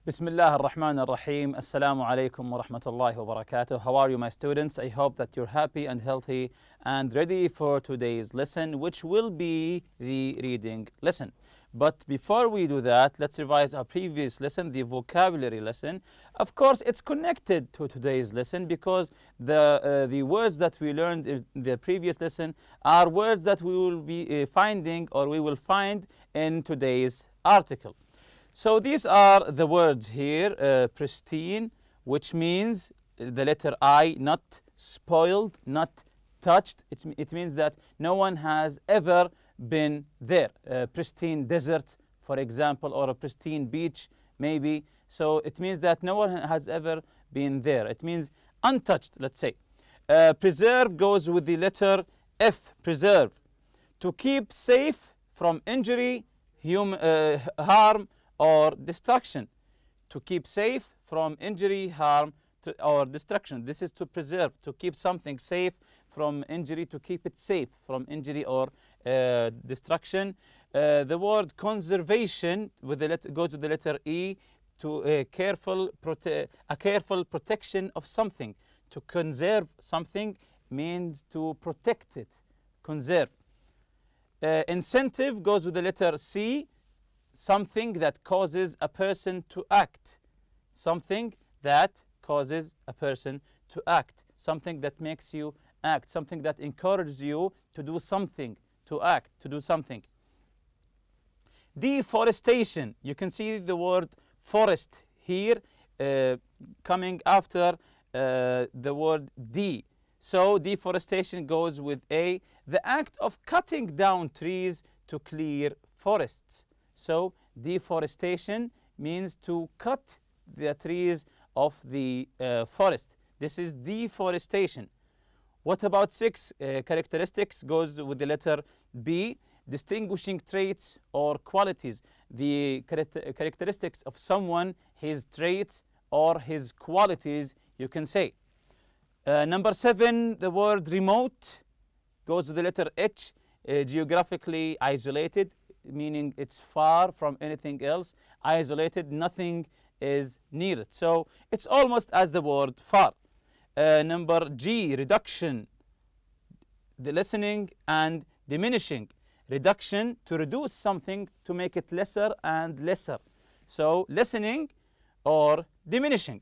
Bismillah ar-Rahman ar-Rahim. Assalamu alaikum wa rahmatullahi wa barakatuh. How are you, my students? I hope that you're happy and healthy and ready for today's lesson, which will be the reading lesson. But before we do that, let's revise our previous lesson, the vocabulary lesson. Of course, it's connected to today's lesson because the words that we learned in the previous lesson are words that we will be finding or we will find in today's article. So these are the words here, pristine, which means the letter I, not spoiled, not touched. It means that no one has ever been there. Pristine desert, for example, or a pristine beach, maybe. So it means that no one has ever been there. It means untouched, let's say. Preserve goes with the letter F, preserve. To keep safe from injury, harm, or destruction. To keep safe from injury, harm, or destruction. This is to preserve, to keep something safe from injury, to keep it safe from injury or destruction. The word conservation goes with the letter E, to a careful protection of something. To conserve something means to protect it, conserve. Incentive goes with the letter C, something that causes a person to act. Something that causes a person to act. Something that makes you act. Something that encourages you to do something, to act, to do something. Deforestation. You can see the word forest here coming after the word D. So deforestation goes with A, the act of cutting down trees to clear forests. So deforestation means to cut the trees of the forest. This is deforestation. What about 6 characteristics goes with the letter B, distinguishing traits or qualities. The characteristics of someone, his traits or his qualities, you can say. Number 7, the word remote goes with the letter H, geographically isolated, meaning it's far from anything else, isolated, nothing is near it. So it's almost as the word far. Number G, reduction, the lessening and diminishing. Reduction, to reduce something, to make it lesser and lesser. So lessening or diminishing.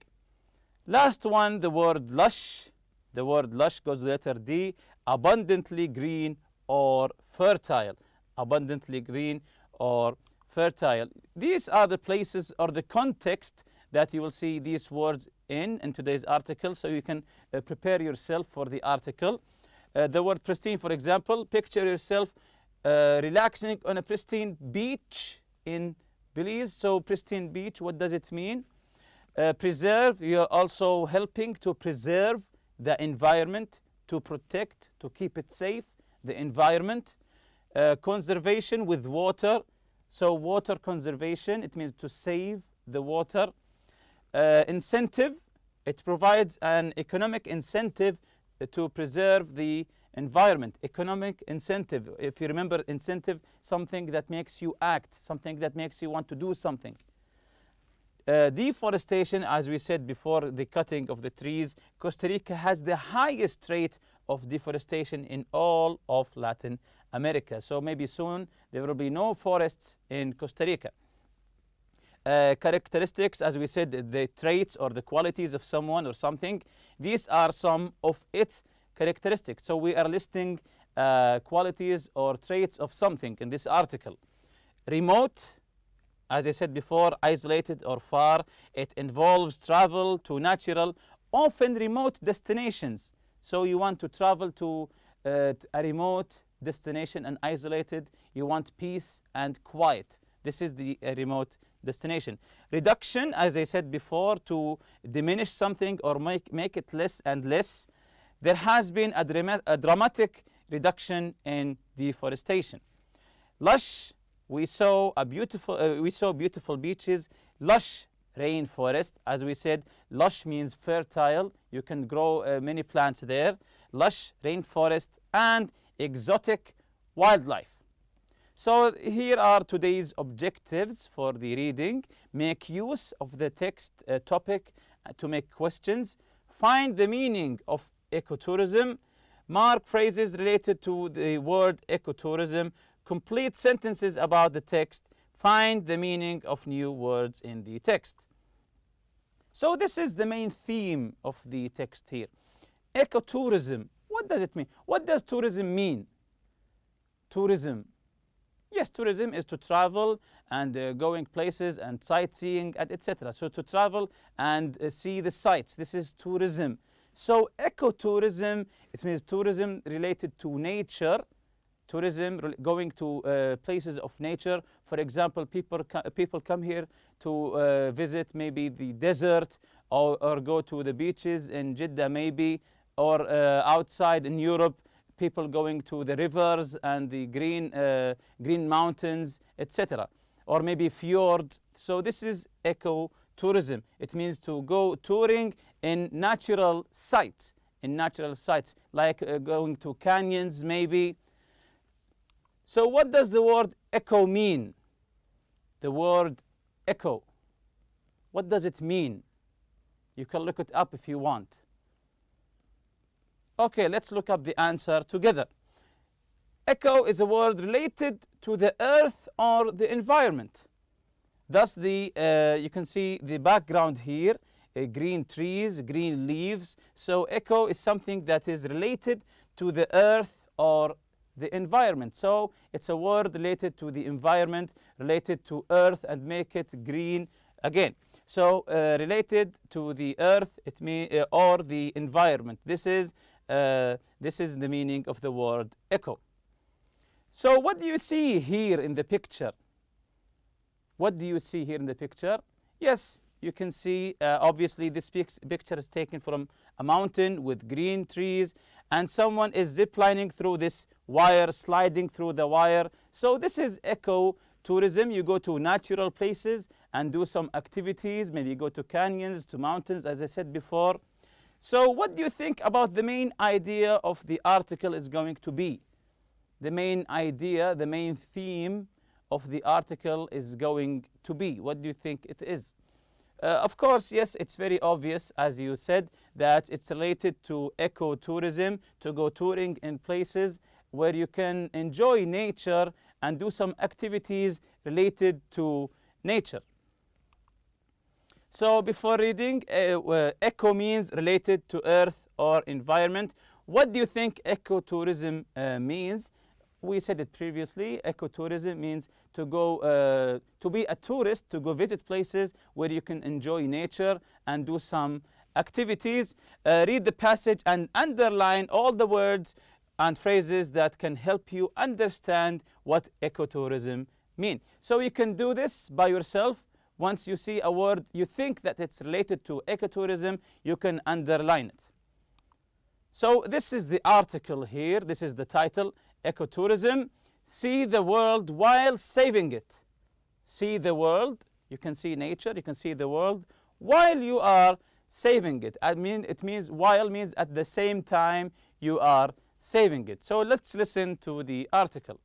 Last one, the word lush. The word lush goes with the letter D, abundantly green or fertile. Abundantly green or fertile. These are the places or the context that you will see these words in today's article, so you can prepare yourself for the article. The word pristine, for example, picture yourself relaxing on a pristine beach in Belize. So pristine beach, what does it mean? Preserve, you're also helping to preserve the environment, to protect, to keep it safe, the environment. Conservation with water. So water conservation, it means to save the water. Incentive, it provides an economic incentive to preserve the environment. Economic incentive, if you remember incentive, something that makes you act, something that makes you want to do something. Deforestation, as we said before, the cutting of the trees. Costa Rica has the highest rate of deforestation in all of Latin America. So maybe soon there will be no forests in Costa Rica. Characteristics, as we said, the traits or the qualities of someone or something. These are some of its characteristics. So we are listing qualities or traits of something in this article. Remote, as I said before, isolated or far. It involves travel to natural, often remote destinations. So you want to travel to a remote destination and isolated. You want peace and quiet. This is the remote destination. Reduction, as I said before, to diminish something or make it less and less. There has been a dramatic reduction in deforestation. Lush, we saw beautiful beaches. Lush rainforest, as we said, lush means fertile. You can grow many plants there. Lush rainforest and exotic wildlife. So here are today's objectives for the reading. Make use of the text topic to make questions. Find the meaning of ecotourism. Mark phrases related to the word ecotourism. Complete sentences about the text. Find the meaning of new words in the text. So this is the main theme of the text here. Ecotourism. What does it mean? What does tourism mean? Tourism. Yes, tourism is to travel and going places and sightseeing and etc. So to travel and see the sights. This is tourism. So ecotourism, it means tourism related to nature. Tourism going to places of nature. For example, people come here to visit maybe the desert or go to the beaches in Jeddah maybe, or outside in Europe, people going to the rivers and the green mountains, etc. Or maybe fjords. So this is ecotourism. It means to go touring in natural sites, like going to canyons maybe. So what does the word eco mean? The word eco. What does it mean? You can look it up if you want. Okay, let's look up the answer together. Eco is a word related to the earth or the environment. Thus, you can see the background here, green trees, green leaves. So eco is something that is related to the earth or the environment. So it's a word related to the environment, related to earth, and make it green again. So related to the earth, it means or the environment. This is the meaning of the word eco. So what do you see here in the picture? What do you see here in the picture? Yes, you can see obviously this picture is taken from a mountain with green trees, and someone is ziplining through this wire, sliding through the wire. So this is ecotourism. You go to natural places and do some activities. Maybe you go to canyons, to mountains, as I said before. So what do you think about the main idea of the article is going to be? The main idea, the main theme of the article is going to be. What do you think it is? Of course, yes, it's very obvious, as you said, that it's related to ecotourism, to go touring in places where you can enjoy nature and do some activities related to nature. So before reading, eco means related to earth or environment. What do you think ecotourism means? We said it previously. Ecotourism means to go, to be a tourist, to go visit places where you can enjoy nature and do some activities. Read the passage and underline all the words and phrases that can help you understand what ecotourism means. So you can do this by yourself. Once you see a word you think that it's related to ecotourism, you can underline it. So this is the article here. This is the title, Ecotourism. See the world while saving it. See the world. You can see nature. You can see the world while you are saving it. I mean, it means while means at the same time you are saving it. So let's listen to the article.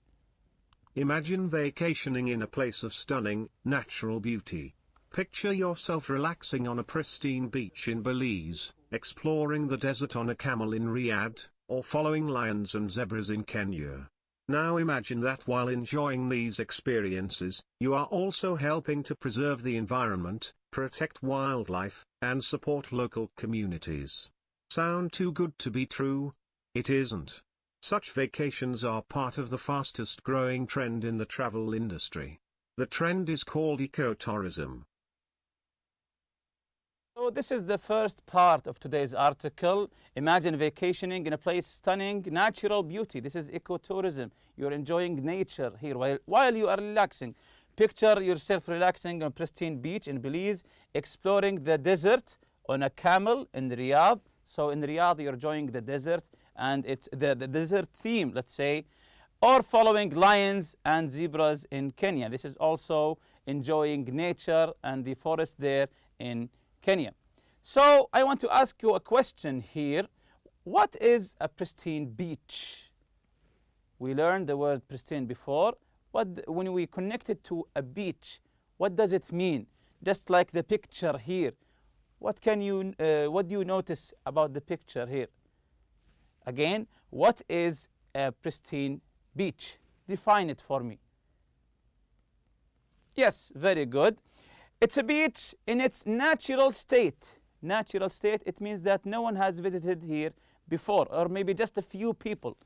Imagine vacationing in a place of stunning, natural beauty. Picture yourself relaxing on a pristine beach in Belize, exploring the desert on a camel in Riyadh, or following lions and zebras in Kenya. Now imagine that while enjoying these experiences, you are also helping to preserve the environment, protect wildlife, and support local communities. Sound too good to be true? It isn't. Such vacations are part of the fastest growing trend in the travel industry. The trend is called ecotourism. So this is the first part of today's article. Imagine vacationing in a place stunning, natural beauty. This is ecotourism. You're enjoying nature here while you are relaxing. Picture yourself relaxing on a pristine beach in Belize, exploring the desert on a camel in Riyadh. So in Riyadh, you're enjoying the desert, and it's the desert theme, let's say, or following lions and zebras in Kenya. This is also enjoying nature and the forest there in Kenya. So I want to ask you a question here. What is a pristine beach? We learned the word pristine before. when we connect it to a beach, what does it mean? Just like the picture here. What do you notice about the picture here? Again, what is a pristine beach? Define it for me. Yes, very good. It's a beach in its natural state. Natural state, it means that no one has visited here before, or maybe just a few people.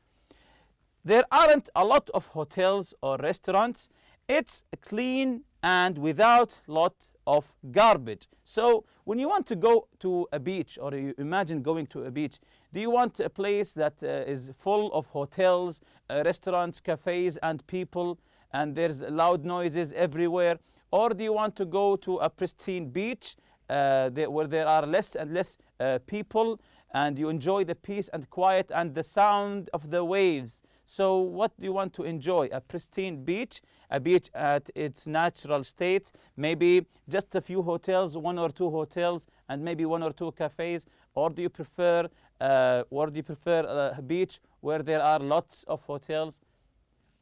There aren't a lot of hotels or restaurants. It's clean and without lot of garbage. So when you want to go to a beach, or you imagine going to a beach, do you want a place that is full of hotels, restaurants, cafes, and people, and there's loud noises everywhere? Or do you want to go to a pristine beach where there are less and less people, and you enjoy the peace and quiet and the sound of the waves? So what do you want to enjoy? A pristine beach, a beach at its natural state, maybe just a few hotels, 1 or 2 hotels, and maybe 1 or 2 cafes? Or do you prefer a beach where there are lots of hotels?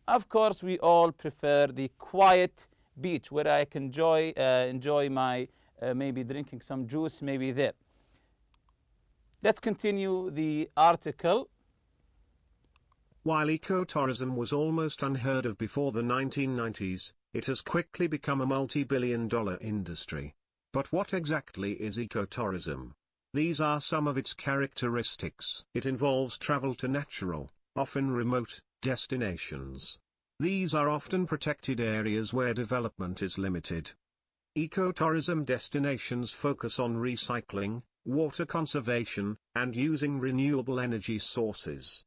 Of course, we all prefer the quiet beach where I can enjoy my maybe drinking some juice, maybe there. Let's continue the article. While ecotourism was almost unheard of before the 1990s, it has quickly become a multi-billion-dollar industry. But what exactly is ecotourism? These are some of its characteristics. It involves travel to natural, often remote, destinations. These are often protected areas where development is limited. Ecotourism destinations focus on recycling, water conservation, and using renewable energy sources.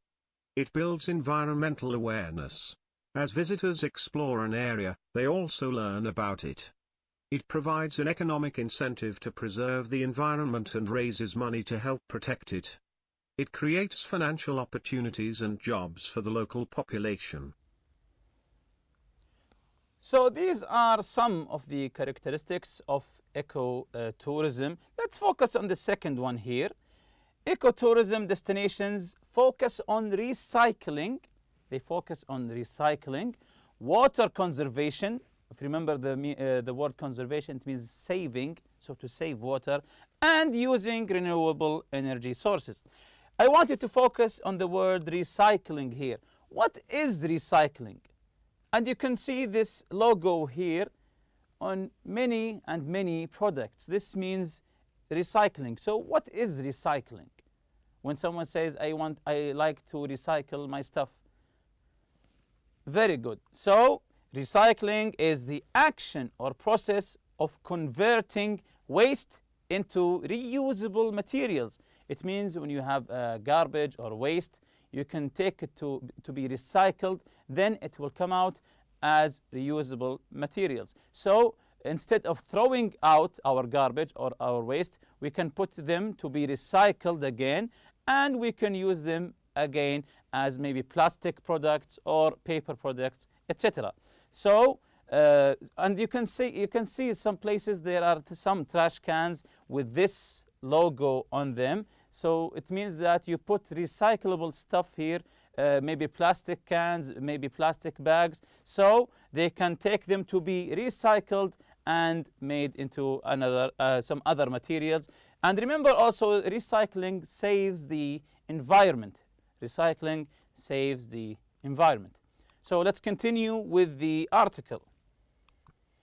It builds environmental awareness. As visitors explore an area, they also learn about it. It provides an economic incentive to preserve the environment and raises money to help protect it. It creates financial opportunities and jobs for the local population. So these are some of the characteristics of ecotourism. Let's focus on the second one here. Ecotourism destinations focus on recycling. They focus on recycling, water conservation. If you remember the word conservation, it means saving, so to save water, and using renewable energy sources. I want you to focus on the word recycling here. What is recycling? And you can see this logo here on many and many products. This means recycling. So what is recycling? When someone says, I like to recycle my stuff. Very good. So recycling is the action or process of converting waste into reusable materials. It means when you have garbage or waste, you can take it to be recycled, then it will come out as reusable materials. So instead of throwing out our garbage or our waste, we can put them to be recycled again, and we can use them again as maybe plastic products or paper products, etc. So and you can see some places there are some trash cans with this logo on them. So it means that you put recyclable stuff here, maybe plastic cans, maybe plastic bags, so they can take them to be recycled and made into some other materials. And remember also, recycling saves the environment. Recycling saves the environment. So let's continue with the article.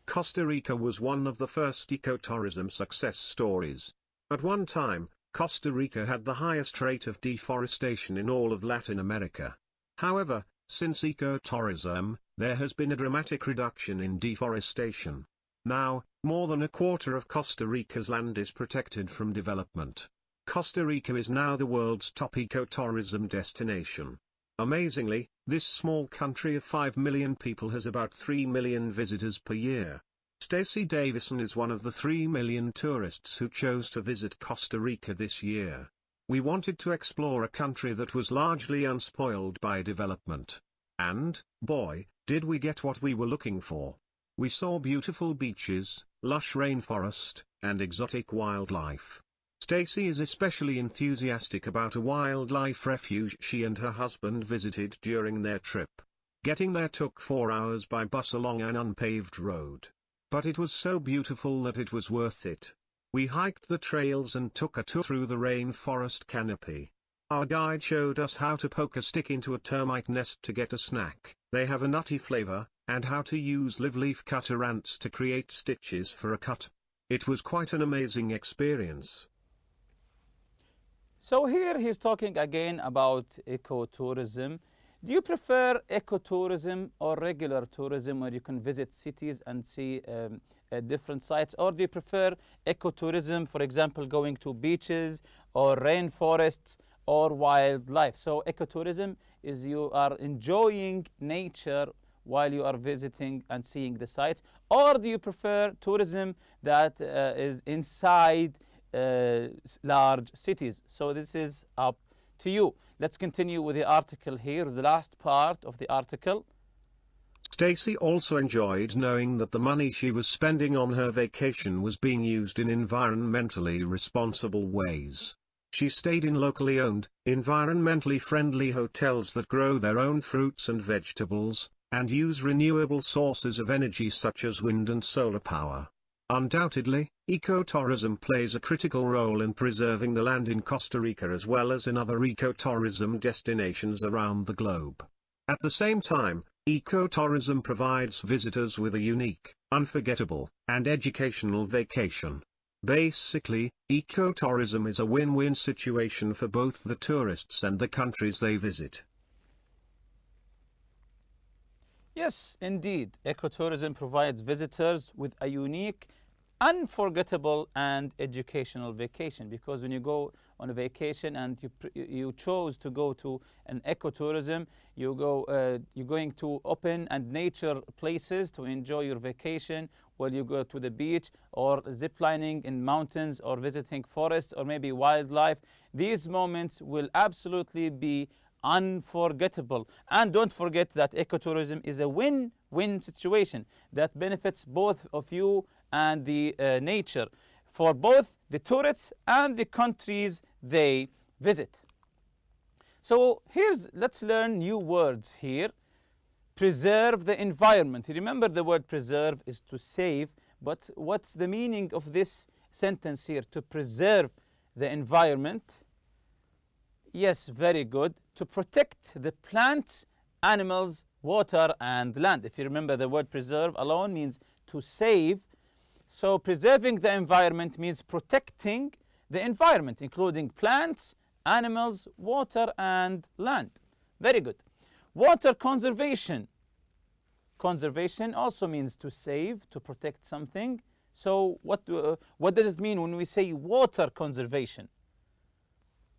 Costa Rica was one of the first ecotourism success stories. At one time, Costa Rica had the highest rate of deforestation in all of Latin America. However, since ecotourism, there has been a dramatic reduction in deforestation. Now, more than a quarter of Costa Rica's land is protected from development. Costa Rica is now the world's top ecotourism destination. Amazingly, this small country of 5 million people has about 3 million visitors per year. Stacey Davison is one of the 3 million tourists who chose to visit Costa Rica this year. We wanted to explore a country that was largely unspoiled by development. And, boy, did we get what we were looking for. We saw beautiful beaches, lush rainforest, and exotic wildlife. Stacey is especially enthusiastic about a wildlife refuge she and her husband visited during their trip. Getting there took 4 hours by bus along an unpaved road. But it was so beautiful that it was worth it. We hiked the trails and took a tour through the rainforest canopy. Our guide showed us how to poke a stick into a termite nest to get a snack. They have a nutty flavor, and how to use live leaf cutter ants to create stitches for a cut. It was quite an amazing experience. So here he's talking again about ecotourism. Do you prefer ecotourism or regular tourism, where you can visit cities and see different sites? Or do you prefer ecotourism, for example, going to beaches or rainforests or wildlife? So ecotourism is you are enjoying nature while you are visiting and seeing the sites. Or do you prefer tourism that is inside large cities? So this is up to you. Let's continue with the article here, the last part of the article. Stacy also enjoyed knowing that the money she was spending on her vacation was being used in environmentally responsible ways. She stayed in locally owned, environmentally friendly hotels that grow their own fruits and vegetables, and use renewable sources of energy such as wind and solar power. Undoubtedly, ecotourism plays a critical role in preserving the land in Costa Rica as well as in other ecotourism destinations around the globe. At the same time, ecotourism provides visitors with a unique, unforgettable, and educational vacation. Basically, ecotourism is a win-win situation for both the tourists and the countries they visit. Yes, indeed, ecotourism provides visitors with a unique, unforgettable and educational vacation, because when you go on a vacation and you chose to go to an ecotourism, you're going to open and nature places to enjoy your vacation, while you go to the beach or ziplining in mountains or visiting forests or maybe wildlife. These moments will absolutely be unforgettable. And don't forget that ecotourism is a win-win situation that benefits both of you and the nature, for both the tourists and the countries they visit. So let's learn new words here. Preserve the environment. Remember, the word preserve is to save, but what's the meaning of this sentence here? To preserve the environment. Yes, very good. To protect the plants, animals, water, and land. If you remember, the word preserve alone means to save. So preserving the environment means protecting the environment, including plants, animals, water, and land. Very good. Water conservation. Conservation also means to save, to protect something. So what does it mean when we say water conservation?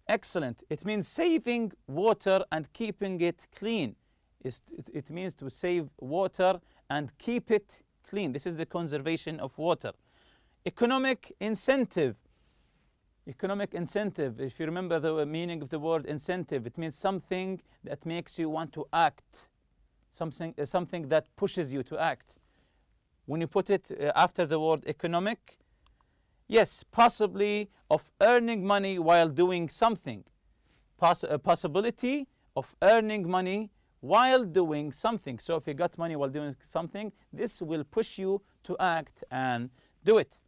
Excellent. It means saving water and keeping it clean. It means to save water and keep it clean. This is the conservation of water. Economic incentive. Economic incentive. If you remember the meaning of the word incentive, it means something that makes you want to act. Something that pushes you to act. When you put it after the word economic, yes, possibly of earning money while doing something. A possibility of earning money while doing something. So if you got money while doing something, this will push you to act and do it.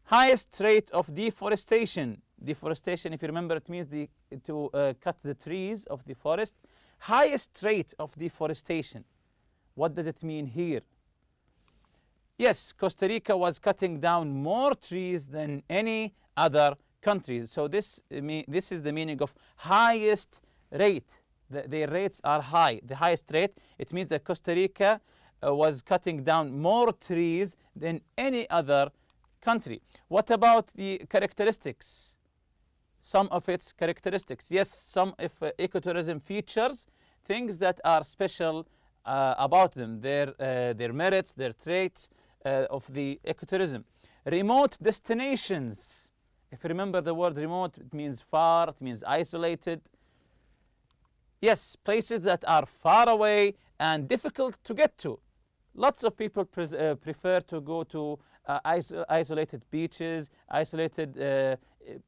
Highest rate of deforestation. Deforestation, if you remember, it means to cut the trees of the forest. Highest rate of deforestation. What does it mean here? Yes, Costa Rica was cutting down more trees than any other country. So this is the meaning of highest rate. The rates are high. The highest rate, it means that Costa Rica was cutting down more trees than any other country. What about the characteristics? Some of its characteristics. Yes, some of ecotourism features things that are special about them, their merits, their traits of the ecotourism. Remote destinations. If you remember the word remote, it means far, it means isolated. Yes, places that are far away and difficult to get to. Lots of people prefer to go to isolated beaches,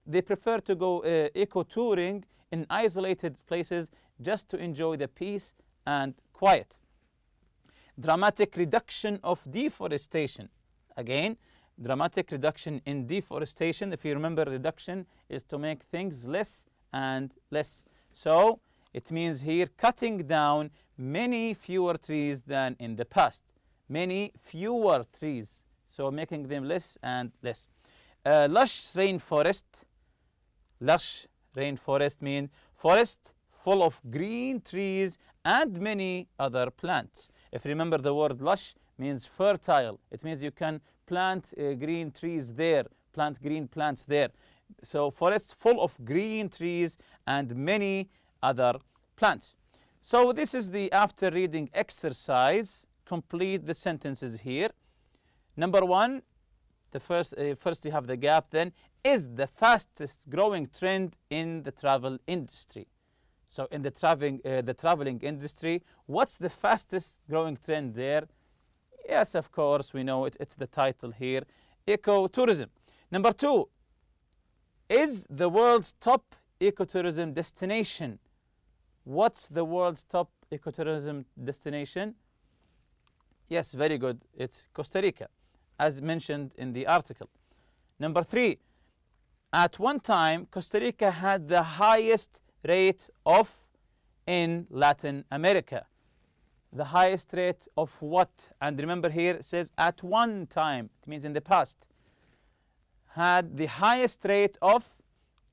they prefer to go eco-touring in isolated places just to enjoy the peace and quiet. dramatic reduction of deforestation. Again, dramatic reduction in deforestation. If you remember, reduction is to make things less and less. So it means here cutting down many fewer trees than in the past. Many fewer trees. So making them less and less. Lush rainforest. Lush rainforest means forest full of green trees and many other plants. If you remember, the word lush means fertile. It means you can plant green trees there, plant green plants there. So forests full of green trees and many other plants. So this is the after reading exercise. Complete the sentences here. Number one, the first you have the gap, then is the fastest growing trend in the travel industry. So in the traveling industry, what's the fastest growing trend there? Yes, of course, we know it. It's the title here, ecotourism. Number two, is the world's top ecotourism destination? What's the world's top ecotourism destination? Yes, very good. It's Costa Rica, as mentioned in the article. Number three, at one time, Costa Rica had the highest rate of in Latin America. The highest rate of what? And remember here it says at one time. It means in the past. Had the highest rate of,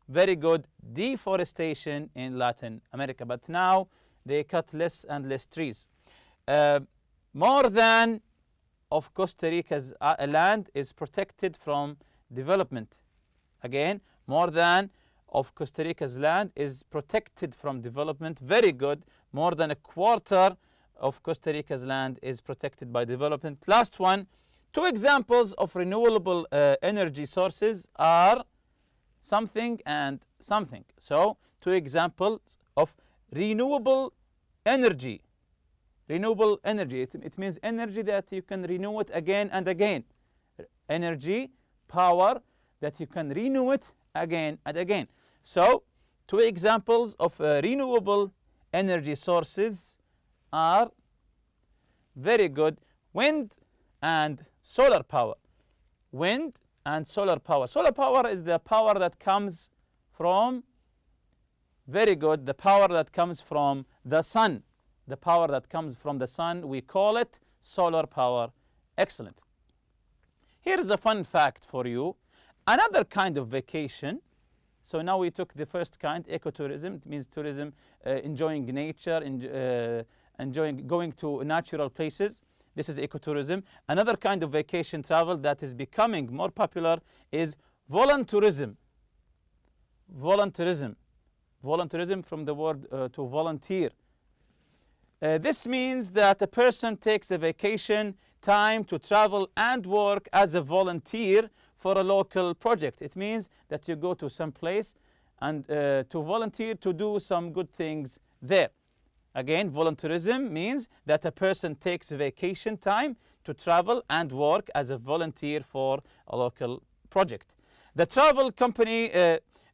very good, deforestation in Latin America. But now they cut less and less trees. More than of Costa Rica's land is protected from development. Again, more than of Costa Rica's land is protected from development. Very good. More than a quarter of Costa Rica's land is protected by development. Last one, two examples of renewable energy sources are something and something. So, two examples of renewable energy. Renewable energy, it means energy that you can renew it again and again. Energy, power, that you can renew it again and again. So, two examples of renewable energy sources are, very good, wind and solar power. Wind and solar power. Solar power is the power that comes from, very good, the power that comes from the sun. The power that comes from the sun, we call it solar power. Excellent. Here's a fun fact for you. Another kind of vacation. So now we took the first kind, ecotourism. It means tourism, enjoying nature, enjoying going to natural places. This is ecotourism. Another kind of vacation travel that is becoming more popular is volunteerism. Volunteerism. Volunteerism from the word to volunteer. This means that a person takes a vacation time to travel and work as a volunteer for a local project. It means that you go to some place and to volunteer to do some good things there. Again, volunteerism means that a person takes vacation time to travel and work as a volunteer for a local project. The travel company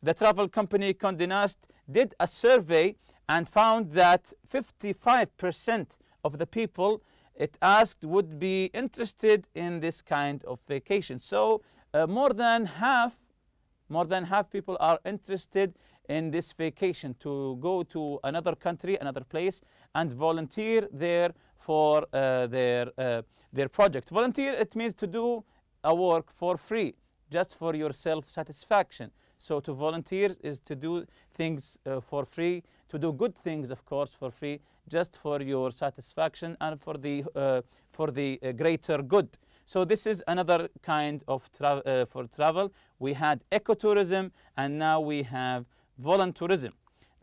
Condé Nast did a survey and found that 55% of the people it asked would be interested in this kind of vacation. So more than half people are interested in this vacation to go to another country, another place, and volunteer there for their project. Volunteer, it means to do a work for free, just for your self-satisfaction. So to volunteer is to do things for free, to do good things, of course, for free, just for your satisfaction and for the greater good. So this is another kind of for travel. We had ecotourism, and now we have volunteerism.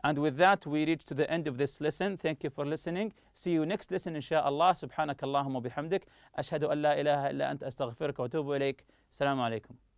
And with that, we reach to the end of this lesson. Thank you for listening. See you next lesson, inshallah. Subhanak Allahumma bihamdik. Ashhadu an la ilaha illa anta astaghfiruka wa atubu ilayk. Assalamu alaikum.